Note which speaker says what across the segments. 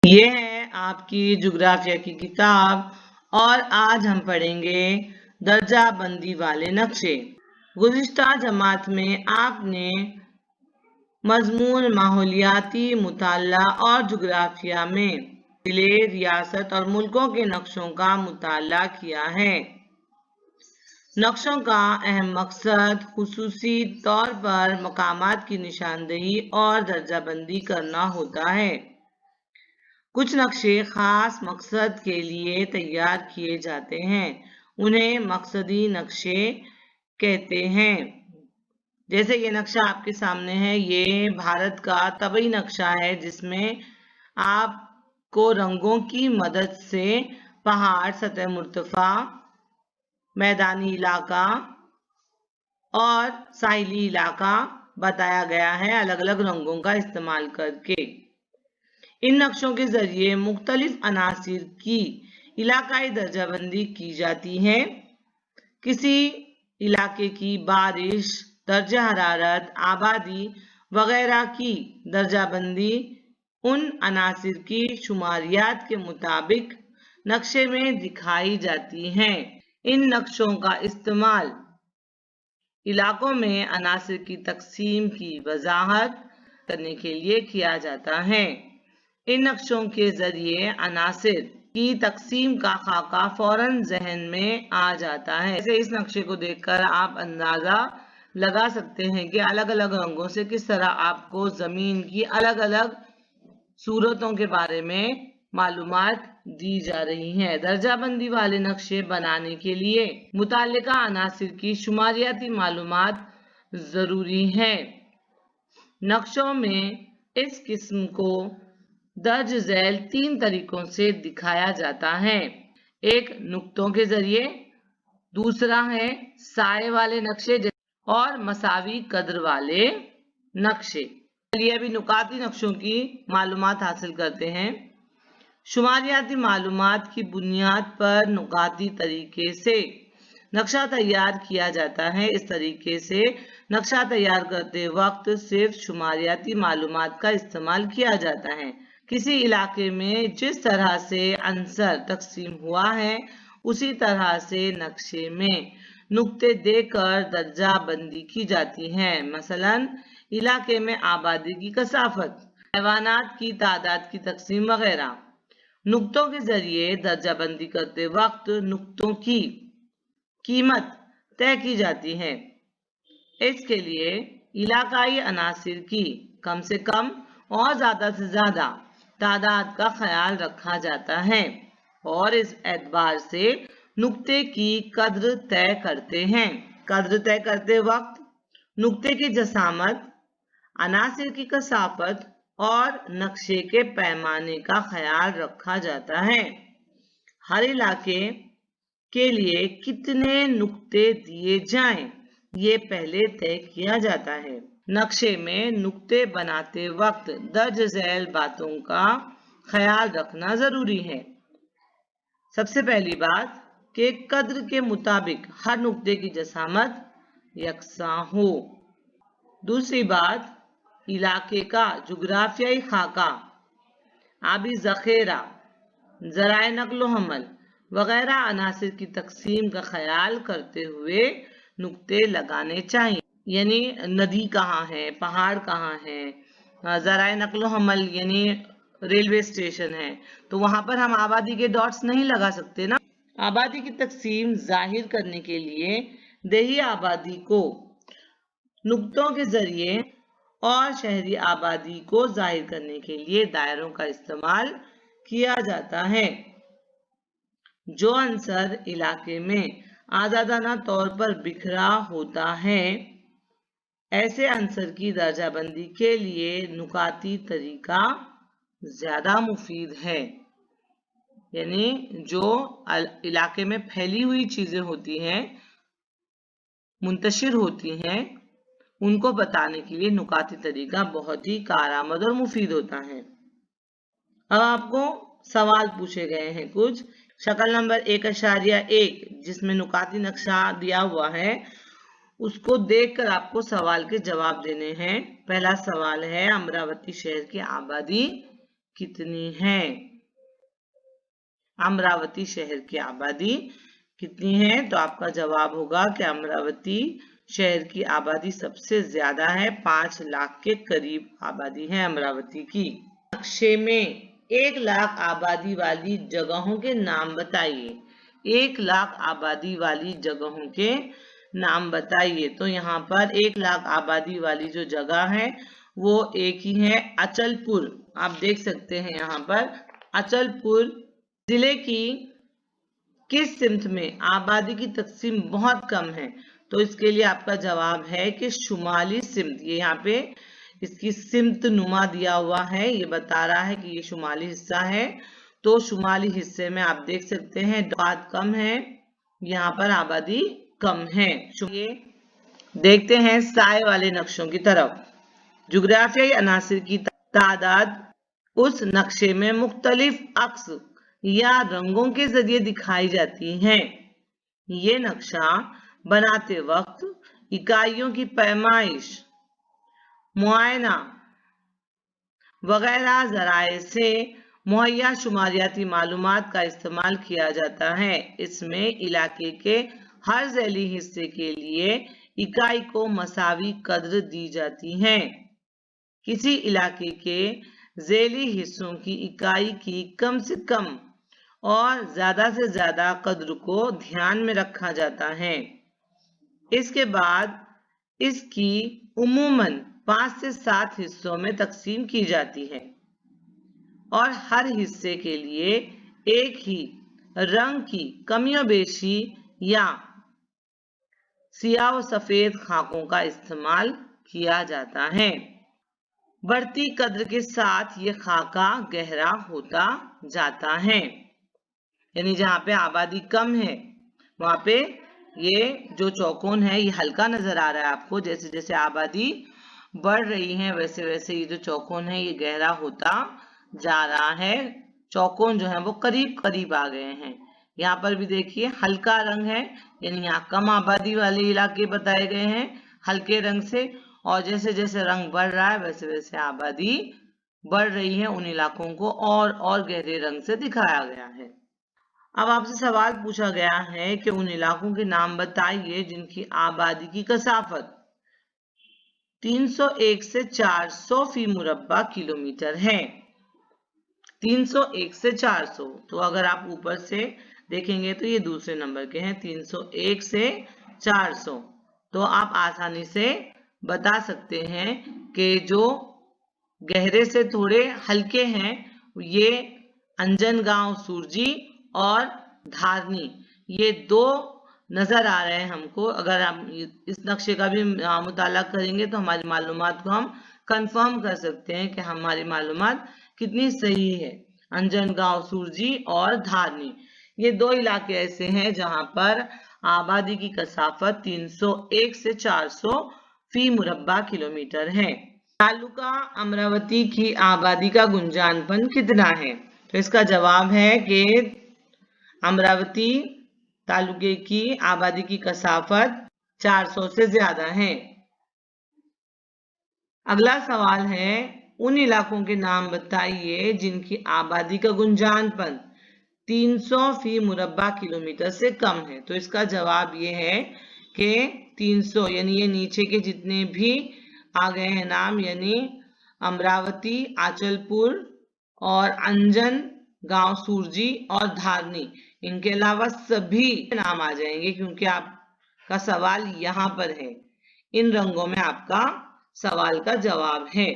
Speaker 1: یہ ہے آپ کی جغرافیہ کی کتاب اور آج ہم پڑھیں گے درجہ بندی والے نقشے۔ گزشتہ جماعت میں آپ نے مضمون ماحولیاتی مطالعہ اور جغرافیہ میں ضلع، ریاست اور ملکوں کے نقشوں کا مطالعہ کیا ہے۔ نقشوں کا اہم مقصد خصوصی طور پر مقامات کی نشاندہی اور درجہ بندی کرنا ہوتا ہے۔ کچھ نقشے خاص مقصد کے لیے تیار کیے جاتے ہیں، انہیں مقصدی نقشے کہتے ہیں۔ جیسے یہ نقشہ آپ کے سامنے ہے، یہ بھارت کا طبعی نقشہ ہے جس میں آپ کو رنگوں کی مدد سے پہاڑ، سطح مرتفع، میدانی علاقہ اور ساحلی علاقہ بتایا گیا ہے الگ الگ رنگوں کا استعمال کر کے۔ ان نقشوں کے ذریعے مختلف عناصر کی علاقائی درجہ بندی کی جاتی ہے۔ کسی علاقے کی بارش، درجہ حرارت، آبادی وغیرہ کی درجہ بندی ان عناصر کی شماریات کے مطابق نقشے میں دکھائی جاتی ہے۔ ان نقشوں کا استعمال علاقوں میں عناصر کی تقسیم کی وضاحت کرنے کے لیے کیا جاتا ہے۔ ان نقشوں کے ذریعے عناصر کی تقسیم کا خاکہ فوراً ذہن میں آ جاتا ہے۔ جیسے اس نقشے کو دیکھ کر آپ اندازہ لگا سکتے ہیں کہ الگ الگ رنگوں سے کس طرح آپ کو زمین کی الگ الگ صورتوں کے بارے میں معلومات دی جا رہی ہیں۔ درجہ بندی والے نقشے بنانے کے لیے متعلقہ عناصر کی شماریاتی معلومات ضروری ہے۔ نقشوں میں اس قسم کو درج ذیل 3 طریقوں سے دکھایا جاتا ہے۔ ایک نقطوں کے ذریعے، دوسرا ہے سائے والے نقشے اور مساوی قدر والے نقشے۔ چلیے ابھی نقاطی نقشوں کی معلومات حاصل کرتے ہیں۔ شماریاتی معلومات کی بنیاد پر نقاطی طریقے سے نقشہ تیار کیا جاتا ہے۔ اس طریقے سے نقشہ تیار کرتے وقت صرف شماریاتی معلومات کا استعمال کیا جاتا ہے۔ کسی علاقے میں جس طرح سے عنصر تقسیم ہوا ہے اسی طرح سے نقشے میں نقطے دے کر درجہ بندی کی جاتی ہے۔ مثلاً علاقے میں آبادی کی کثافت، حیوانات کی تعداد کی تقسیم وغیرہ۔ نقطوں کے ذریعے درجہ بندی کرتے وقت نقطوں کی قیمت طے کی جاتی ہے۔ اس کے لیے علاقائی عناصر کی کم سے کم اور زیادہ سے زیادہ تعداد کا خیال رکھا جاتا ہے اور اس اعتبار سے نقطے کی قدر طے کرتے ہیں۔ قدر طے کرتے وقت نقطے کی جسامت، عناصر کی کثافت اور نقشے کے پیمانے کا خیال رکھا جاتا ہے۔ ہر علاقے کے لیے کتنے نقطے دیے جائیں یہ پہلے طے کیا جاتا ہے۔ نقشے میں نقطے بناتے وقت درج ذیل باتوں کا خیال رکھنا ضروری ہے۔ سب سے پہلی بات کہ قدر کے مطابق ہر نقطے کی جسامت یکساں ہو۔ دوسری بات، علاقے کا جغرافیائی خاکہ، آبی ذخیرہ، ذرائع نقل و حمل وغیرہ عناصر کی تقسیم کا خیال کرتے ہوئے نقطے لگانے چاہیے۔ یعنی ندی کہاں ہے، پہاڑ کہاں ہے، ذرائع نقل و حمل یعنی ریلوے اسٹیشن ہے تو وہاں پر ہم آبادی کے ڈاٹس نہیں لگا سکتے نا۔ آبادی کی تقسیم ظاہر کرنے کے لیے دیہی آبادی کو نقطوں کے ذریعے اور شہری آبادی کو ظاہر کرنے کے لیے دائروں کا استعمال کیا جاتا ہے۔ جو عنصر علاقے میں آزادانہ طور پر بکھرا ہوتا ہے ایسے عنصر کی درجہ بندی کے لیے نقاطی طریقہ زیادہ مفید ہے۔ یعنی جو علاقے میں پھیلی ہوئی چیزیں ہوتی ہیں، منتشر ہوتی ہیں، ان کو بتانے کے لیے نقاطی طریقہ بہت ہی کارآمد اور مفید ہوتا ہے۔ اب آپ کو سوال پوچھے گئے ہیں کچھ۔ شکل نمبر 1.1 جس میں نقاطی نقشہ دیا ہوا ہے اس کو دیکھ کر آپ کو سوال کے جواب دینے ہیں۔ پہلا سوال ہے امراوتی شہر کی آبادی कितनी है? अमरावती शहर की आबादी कितनी है? तो आपका जवाब होगा कि अमरावती शहर की आबादी सबसे ज्यादा है, 5 लाख के करीब आबादी है अमरावती की। नक्शे में 1 लाख आबादी वाली जगहों के नाम बताइए। 1 लाख आबादी वाली जगहों के नाम बताइए। तो यहाँ पर 1 लाख आबादी वाली जो जगह है वो एक ही है, अचलपुर। आप देख सकते हैं यहाँ पर अचलपुर जिले की किस सिमत में आबादी की तकसीम बहुत कम है? तो इसके लिए आपका जवाब है कि शुमाली सिमत। ये यहाँ पे इसकी सिमत नुमा दिया हुआ है, ये बता रहा है कि ये शुमाली हिस्सा है। तो शुमाली हिस्से में आप देख सकते हैं आबादी कम है, यहाँ पर आबादी कम है। ये देखते हैं साए वाले नक्शों की तरफ। जुग्राफियाई अनासिर की तादाद उस नक्शे में मुख्तलिफ अक्स या रंगों के जरिए दिखाई जाती है। ये नक्शा बनाते वक्त इकाइयों की पैमाइश, मुआयना वगैरह जराए से मुहैया शुमारियाती मालूमात का इस्तेमाल किया जाता है। इसमें इलाके के हर झैली हिस्से के लिए इकाई को मसावी कद्र दी जाती है। किसी इलाके के झैली हिस्सों की इकाई की कम से कम और ज्यादा से ज्यादा कद्र को ध्यान में रखा जाता है। इसके बाद इसकी उमूमन 5 से 7 हिस्सों में तकसीम की जाती है और हर हिस्से के लिए एक ही रंग की कमियों बेशी या सियाह व सफेद खाकों का इस्तेमाल किया जाता है। बढ़ती कद्र के साथ ये खाका गहरा होता जाता है, यानी जहाँ पे आबादी कम है वहां पे ये जो चौकोन है ये हल्का नजर आ रहा है आपको। जैसे जैसे आबादी बढ़ रही है वैसे वैसे ये जो चौकोन है ये गहरा होता जा रहा है। चौकोन जो है वो करीब करीब आ गए हैं। यहाँ पर भी देखिए हल्का रंग है, यानी यहाँ कम आबादी वाले इलाके बताए गए हैं हल्के रंग से, और जैसे जैसे रंग बढ़ रहा है वैसे वैसे आबादी बढ़ रही है, उन इलाकों को और गहरे रंग से दिखाया गया है। अब आपसे सवाल पूछा गया है कि उन इलाकों के नाम बताइए जिनकी आबादी की कसाफत 301 से 400 फी मुरब्बा किलोमीटर है। 301 से 400, तो अगर आप ऊपर से देखेंगे तो ये दूसरे नंबर के हैं 301 से 400। तो आप आसानी से बता सकते हैं कि जो गहरे से थोड़े हल्के हैं ये अंजनगांव सुरजी और धारनी, ये दो नजर आ रहे हैं हमको। अगर हम इस नक्शे का भी मुताला करेंगे तो हमारी मालूमात को हम कंफर्म कर सकते हैं कि हमारी मालूमात कितनी सही है। अंजनगांव सुरजी और धारनी ये दो इलाके ऐसे हैं जहां पर आबादी की कसाफत 301 से 400 फी मुरब्बा किलोमीटर है। तालुका अमरावती की आबादी का गुंजानपन कितना है? तो इसका जवाब है कि अमरावती तालुके की आबादी की कसाफत 400 से ज्यादा है। अगला सवाल है उन इलाकों के नाम बताइए जिनकी आबादी का गुंजानपन 300 फी मुरब्बा किलोमीटर से कम है। तो इसका जवाब ये है कि 300 यानी ये नीचे के जितने भी आ गए हैं नाम, यानी अमरावती, आंचलपुर और अंजन गांव सुरजी और धारनी, इनके अलावा सभी नाम आ जाएंगे क्योंकि आपका सवाल यहाँ पर है। इन रंगों में आपका सवाल का जवाब है।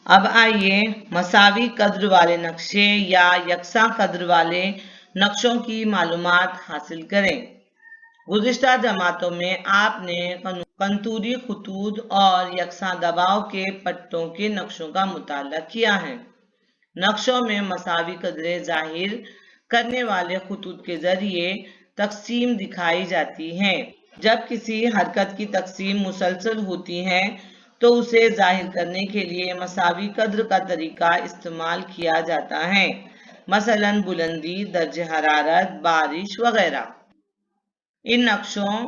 Speaker 1: अब आइए मसावी कद्र वाले नक्शे या यकसा कद्र वाले नक्शों की मालूमात हासिल करें। गुज़िश्ता जमातों में आपने कंतूरी खतूत और यकसा दबाव के पट्टों के नक्शों का मुताला किया है। नक्शों में मसावी कद्रें जाहिर करने वाले खतूत के जरिए तकसीम दिखाई जाती हैं। जब किसी हरकत की तकसीम मुसलसल होती है तो उसे जाहिर करने के लिए मसावी कद्र का तरीका इस्तेमाल किया जाता है, मसलन बुलंदी, दर्जे हरारत, बारिश वगैरह। इन नक्शों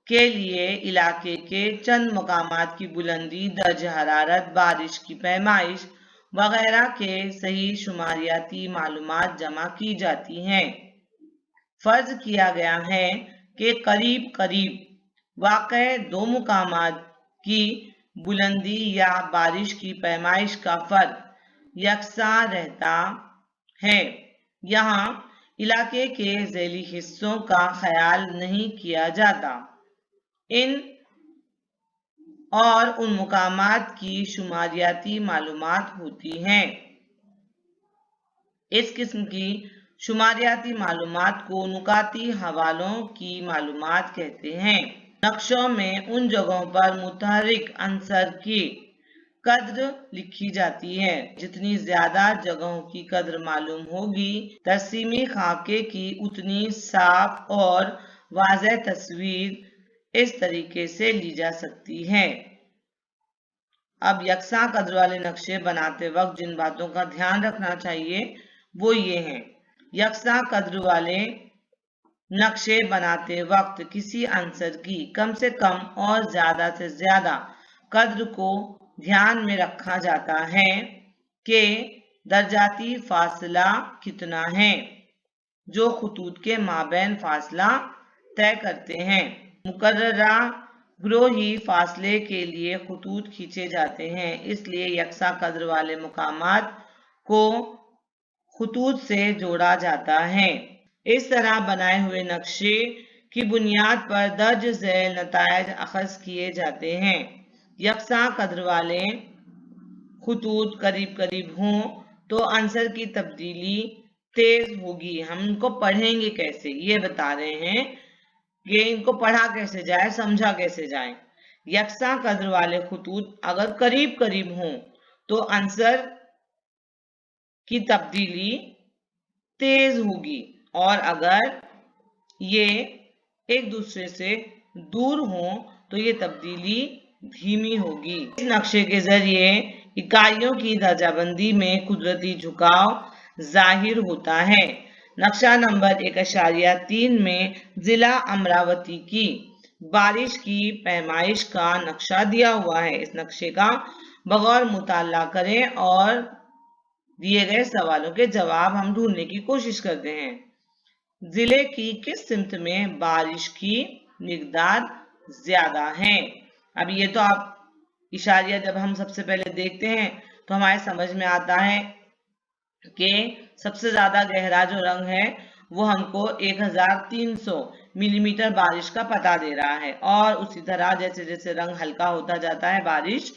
Speaker 1: के लिए इलाके के चंद मकामात की बुलंदी, दर्जे हरारत, बारिश की पैमाइश वगैरह के सही शुमारियाती मालूमात जमा की जाती हैं। फर्ज किया गया है कि करीब करीब वाक़ई दो मुकामात की बुलंदी या बारिश की पैमाइश का फर्क यकसा रहता है। यहाँ इलाके के ज़ैली हिस्सों का ख्याल नहीं किया जाता। इन और उन मुकामात की शुमारियाती मालूमात होती हैं। इस किस्म की शुमारियाती मालूमात को नुकाती हवालों की मालूमात कहते हैं। नक्शों में उन जगहों पर मुतहर्रिक अंसर की कद्र लिखी जाती है। जितनी ज्यादा जगहों की कद्र मालूम होगी, तरसीमी खाके की उतनी साफ और वाज़ेह तस्वीर इस तरीके से ली जा सकती है। अब यकसा कद्र वाले नक्शे बनाते वक्त जिन बातों का ध्यान रखना चाहिए वो ये हैं। यकसा कद्र वाले नक्शे बनाते वक्त किसी अंसर की कम से कम और ज्यादा से ज्यादा कद्र को ध्यान में रखा जाता है कि दर्जाती फासला कितना है, जो खुतूत के माबैन फासला तय करते हैं। मुकर्ररा ग्रोही फासले के लिए खुतूत खींचे जाते हैं, इसलिए यकसा कद्र वाले मुकामात को खुतूत से जोड़ा जाता है। इस तरह बनाए हुए नक्शे की बुनियाद पर दर्ज झैल नताइज अखज़ किए जाते हैं। यकसा कद्र वाले खुतूत करीब करीब हों तो अंसर की तब्दीली तेज होगी। हम इनको पढ़ेंगे कैसे, ये बता रहे हैं कि इनको पढ़ा कैसे जाए, समझा कैसे जाए। यकसा कद्र वाले खुतूत अगर करीब करीब हों तो अंसर की तब्दीली तेज होगी, और अगर ये एक दूसरे से दूर हों तो ये तब्दीली धीमी होगी। इस नक्शे के जरिए इकाइयों की दर्जाबंदी में कुदरती झुकाव जाहिर होता है। नक्शा नंबर 1.3 में जिला अमरावती की बारिश की पैमाइश का नक्शा दिया हुआ है। इस नक्शे का बगौर मुताला करें और दिए गए सवालों के जवाब हम ढूंढने की कोशिश करते हैं। जिले की किस सिमत में बारिश की मिकदार ज्यादा है? अब ये तो आप इशारिया जब हम सबसे पहले देखते हैं तो हमारे समझ में आता है कि सबसे ज्यादा गहरा जो रंग है वो हमको 1300 मिलीमीटर बारिश का पता दे रहा है, और उसी तरह जैसे जैसे रंग हल्का होता जाता है बारिश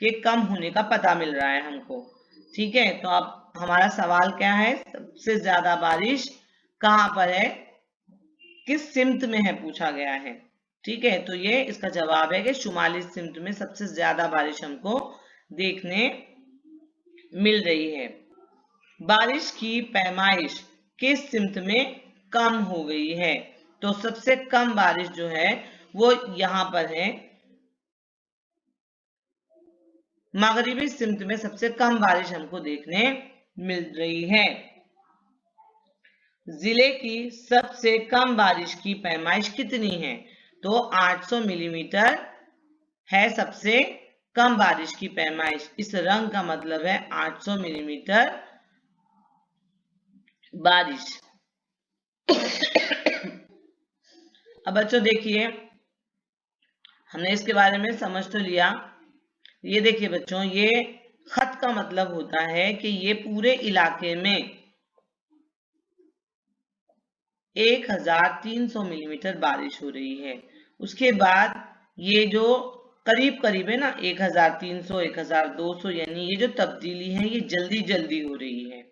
Speaker 1: के कम होने का पता मिल रहा है हमको। ठीक है, तो अब हमारा सवाल क्या है, सबसे ज्यादा बारिश कहाँ पर है, किस सिमत में है, पूछा गया है। ठीक है, तो ये इसका जवाब है कि शुमाली सिमत में सबसे ज्यादा बारिश हमको देखने मिल रही है। बारिश की पैमाइश किस सिमत में कम हो गई है? तो सबसे कम बारिश जो है वो यहां पर है, मगरिबी सिमत में सबसे कम बारिश हमको देखने मिल रही है। जिले की सबसे कम बारिश की पैमाइश कितनी है? तो 800 मिलीमीटर है सबसे कम बारिश की पैमाइश। इस रंग का मतलब है 800 मिलीमीटर बारिश। अब बच्चों देखिए, हमने इसके बारे में समझ तो लिया। ये देखिए बच्चों, ये खत का मतलब होता है कि ये पूरे इलाके में 1300 मिलीमीटर बारिश हो रही है। उसके बाद ये जो करीब करीब है ना 1300 1200, यानी ये जो तब्दीली है ये जल्दी जल्दी हो रही है।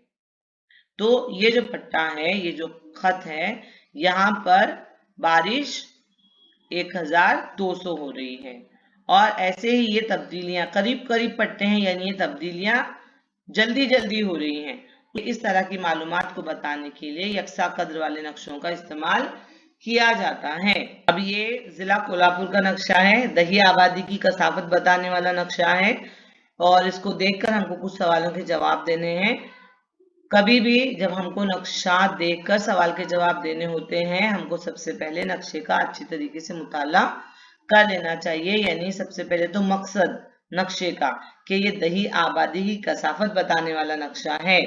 Speaker 1: तो ये जो पट्टा है, ये जो खत है, यहाँ पर बारिश 1200 हो रही है, और ऐसे ही ये तब्दीलियां करीब करीब पट्टे हैं, यानी ये तब्दीलियां जल्दी जल्दी हो रही हैं। इस तरह की मालूमात को बताने के लिए यकसा कद्र वाले नक्शों का इस्तेमाल किया जाता है। अब ये जिला कोल्हापुर का नक्शा है, दही आबादी की कसाफत बताने वाला नक्शा है, और इसको देखकर हमको कुछ सवालों के जवाब देने हैं। कभी भी जब हमको नक्शा देखकर सवाल के जवाब देने होते हैं, हमको सबसे पहले नक्शे का अच्छी तरीके से मुताला कर लेना चाहिए। यानी सबसे पहले तो मकसद नक्शे का कि ये दही आबादी की कसाफत बताने वाला नक्शा है।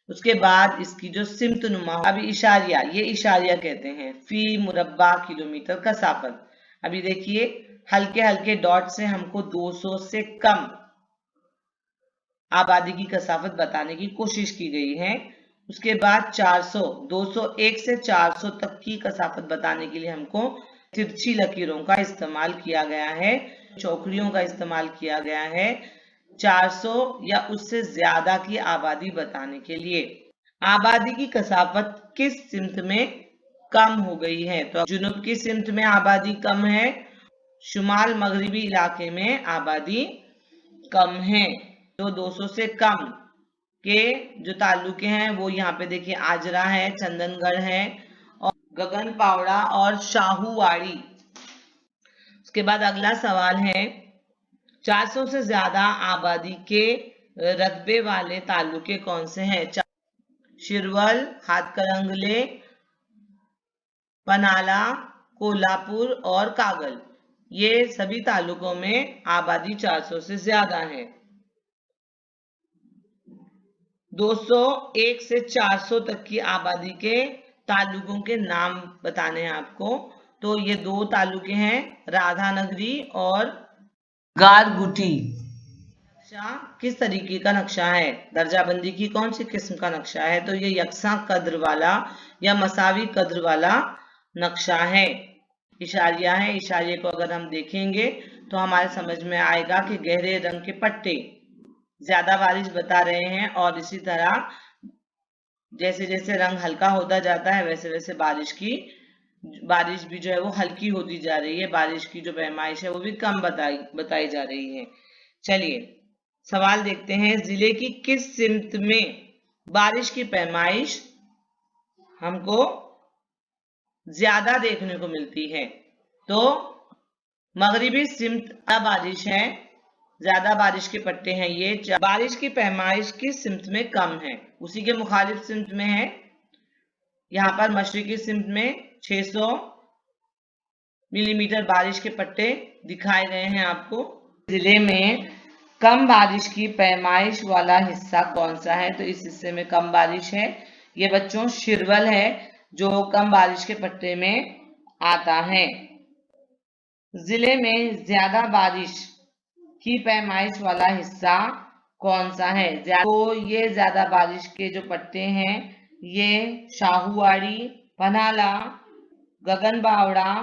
Speaker 1: उसके बाद इसकी जो सिमत नुमा, अभी इशारिया, ये इशारिया कहते हैं, फी मुरब्बा किलोमीटर कसाफत। अभी देखिए हल्के हल्के डॉट से हमको 200 से कम आबादी की कसाफत बताने की कोशिश की गई है। उसके बाद 400, 201 से 400 तक की कसाफत बताने के लिए हमको तिरछी लकीरों का इस्तेमाल किया गया है, चौकड़ियों का इस्तेमाल किया गया है 400 या उससे ज्यादा की आबादी बताने के लिए। आबादी की कसाफत किस सिमत में कम हो गई है? तो जुनूब की सिमत में आबादी कम है, शुमाल मगरिबी इलाके में आबादी कम है। तो 200 से कम के जो तालुके हैं वो यहाँ पे देखिए आजरा है, चंदनगढ़ है और गगन पावड़ा और शाहूवाड़ी। उसके बाद अगला सवाल है 400 से ज्यादा आबादी के रकबे वाले तालुके कौन से हैं? शिरवल, हाथकरंगले, पनाला, कोल्हापुर और कागल, ये सभी तालुकों में आबादी 400 से ज्यादा है। 201 से 400 तक की आबादी के तालुकों के नाम बताने हैं आपको। तो ये दो तालुके हैं, राधानगरी और गारगुटी। नक्शा किस तरीके का नक्शा है? दर्जाबंदी की कौन सी किस्म का नक्शा है? तो ये यकसा कद्र वाला या मसावी कद्र वाला नक्शा है। इशारिया है, इशारिये को अगर हम देखेंगे तो हमारे समझ में आएगा कि गहरे रंग के पट्टे ज्यादा बारिश बता रहे हैं और इसी तरह जैसे जैसे रंग हल्का होता जाता है वैसे वैसे बारिश भी जो है वो हल्की होती जा रही है, बारिश की जो पैमाइश है वो भी कम बताई जा रही है। चलिए सवाल देखते हैं, जिले की किस सिमत में बारिश की पैमाइश हमको ज्यादा देखने को मिलती है? तो मगरिबी सिमत बारिश है, ज्यादा बारिश के पट्टे हैं ये। बारिश की पैमाइश किस सिमत में कम है? उसी के मुखालिफ सिमत में है। यहाँ पर मशरिकी सिमत में 600 मिलीमीटर बारिश के पट्टे दिखाए गए हैं आपको। जिले में कम बारिश की पैमाइश वाला हिस्सा कौन सा है? तो इस हिस्से में कम बारिश है, ये बच्चों शिरवल है जो कम बारिश के पट्टे में आता है। जिले में ज्यादा बारिश की पैमाइश वाला हिस्सा कौन सा है? तो ये ज्यादा बारिश के जो पट्टे हैं ये शाहूवाड़ी, पनाला, गगन बावड़ा,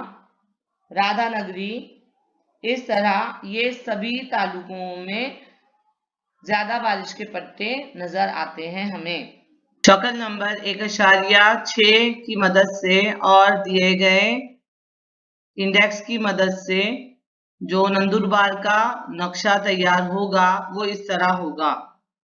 Speaker 1: राधानगरी, इस तरह ये सभी तालुकों में ज्यादा बारिश के पट्टे नजर आते हैं हमें। शक्ल नंबर 1.6 की मदद से और दिए गए इंडेक्स की मदद से जो नंदुरबार का नक्शा तैयार होगा वो इस तरह होगा।